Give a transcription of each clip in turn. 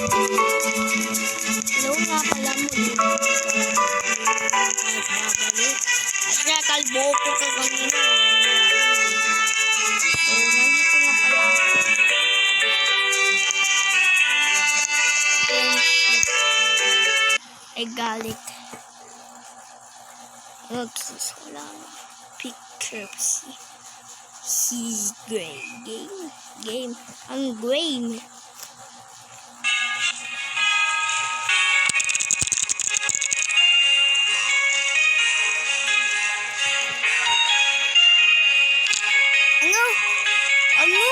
Hello nga pala muli. Nagbabalik. At nakalbo ko kanina. So, nandito nga pala ako. Ay galit. Oops, wala nga. Picture si gray. Game. Ang game. Ano?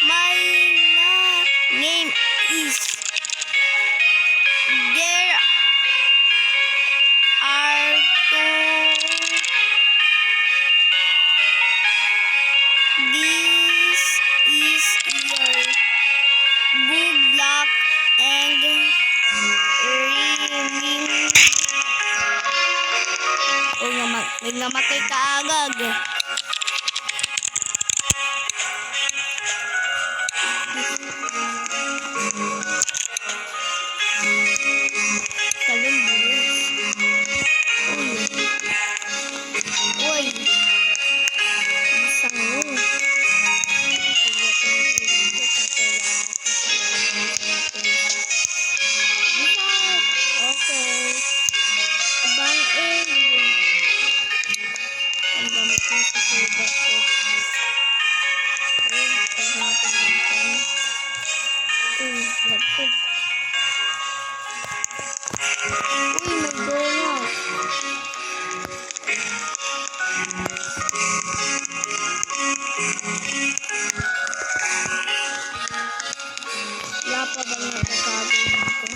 My name is there are this is your good luck and ringing. May namatay ka agad. Wala pa ba nakakagawin ko?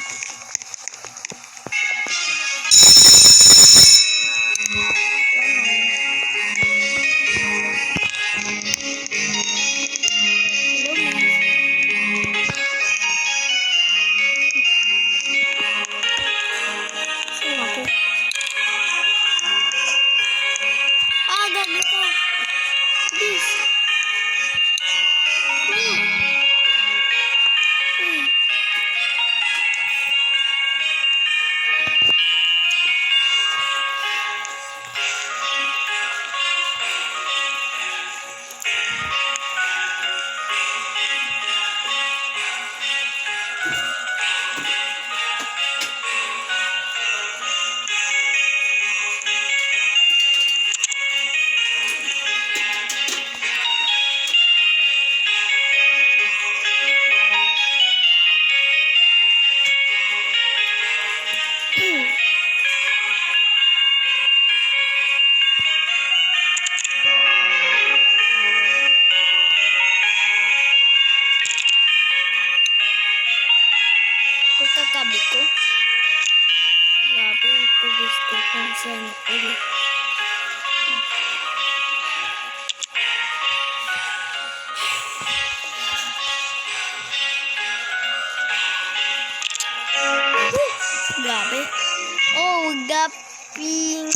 Katabi ko. Grabe yung pulis ko kung saan ulit. Grabe. Oh, gaping.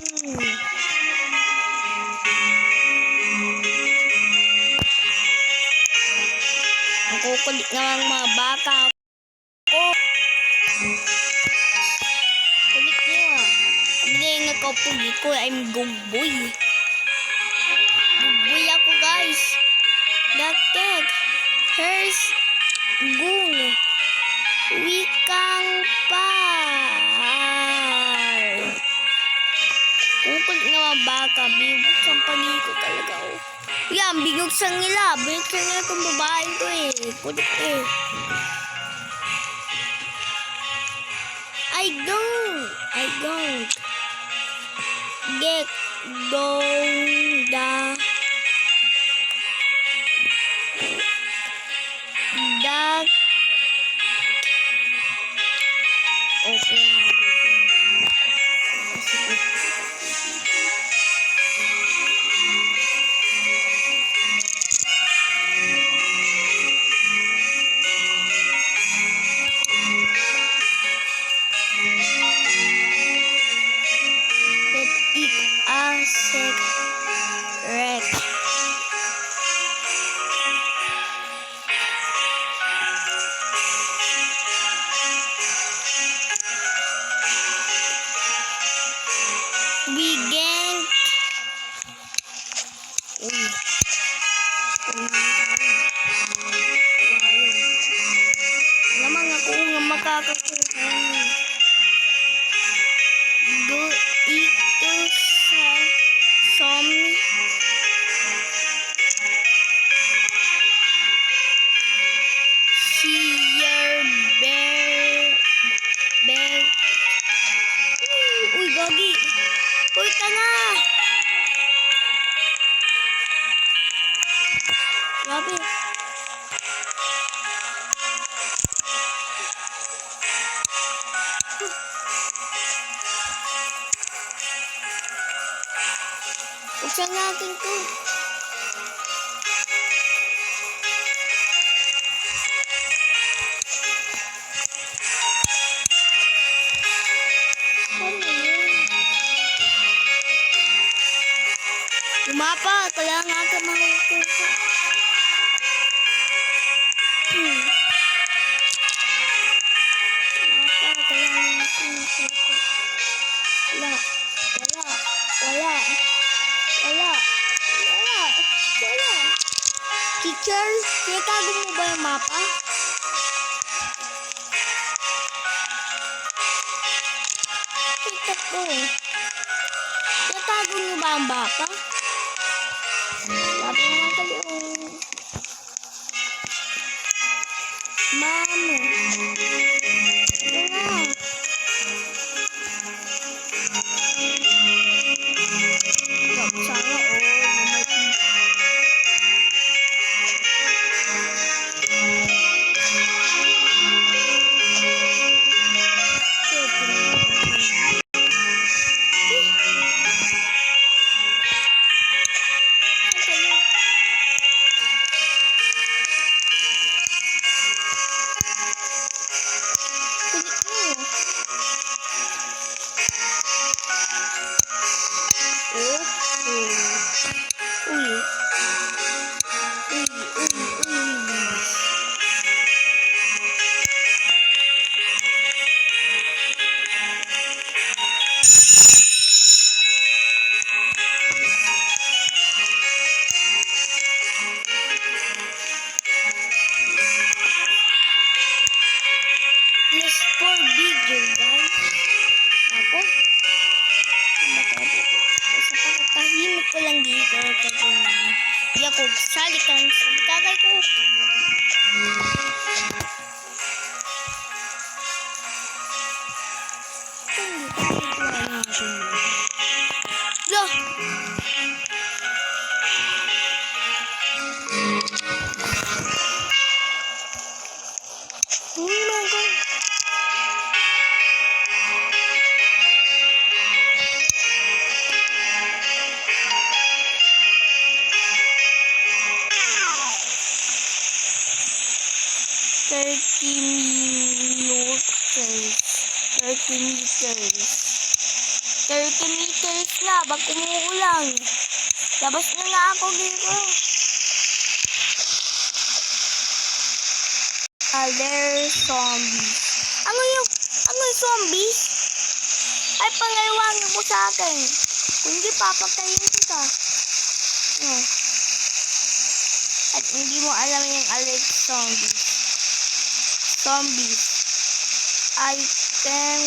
Ang kukulit naman mga baka. Kulit nyo ah. Hindi nagkapugi ko. I'm gumboy. Gumboy ako guys. Daktek. Here's gung. Wikang par. Kukulit nga mga baka. Bibog ang pagi ko talaga oh. Yan, bigog sa ngila. Bigog sa ngila itong babae ko eh. Kulit eh. I don't get down the okay. Second. makakakuha. Do ito sa zombie. Sheer bear. Uy, gagi. Uy, tanga. Grabe. Buksan natin to. Mapa, kailangan natin makukuha. Mapa, kailangan natin makukuha. Wala. Teacher, tinatago mo ba yung mapa? Tinatago mo ba ang mapa? Sabi naman kayo. Mamo. Ano na? Sana salikan sa tagay ko. Loh. $30 meters na, bag umuulang. Labas na nga ako dito. There's zombies. Ano yung zombies? Ay, pangaiwangan mo sa akin. Kung hindi, papatayin kita. At hindi mo alam yung alert zombies. I can...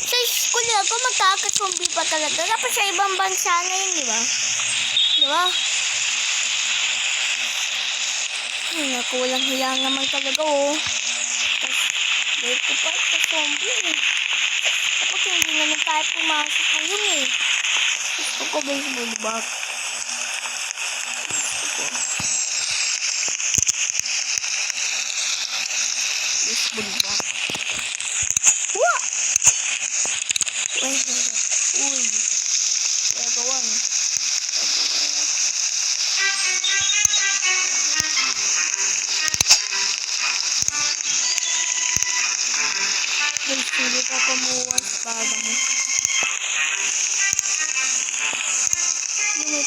Sa school ako, magkaka-zombie pa talaga. Dapat sa ibang bansa ngayon, di ba? Ako walang hiya naman talaga, oh. Dahil ko pa sa zombie, Tapos hindi naman tayo pumasok ngayon, Gusto ko baseball bat. Baseball bat. Wah! Uy. Gagawin. Guys, hindi ka pamuwas para mo. Hindi mo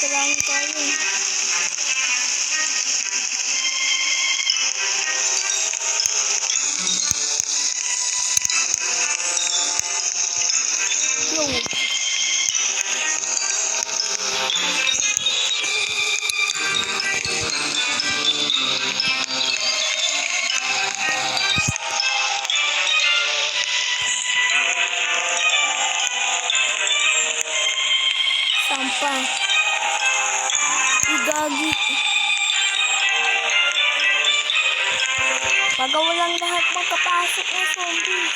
Baga walang lahat magkapasok ng zombie.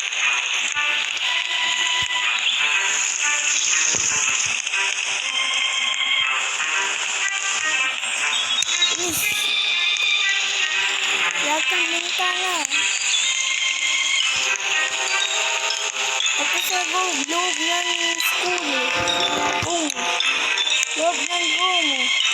Please. Lahat ng bintana. Tapos sa loob ng school. Boom. Loob ng room.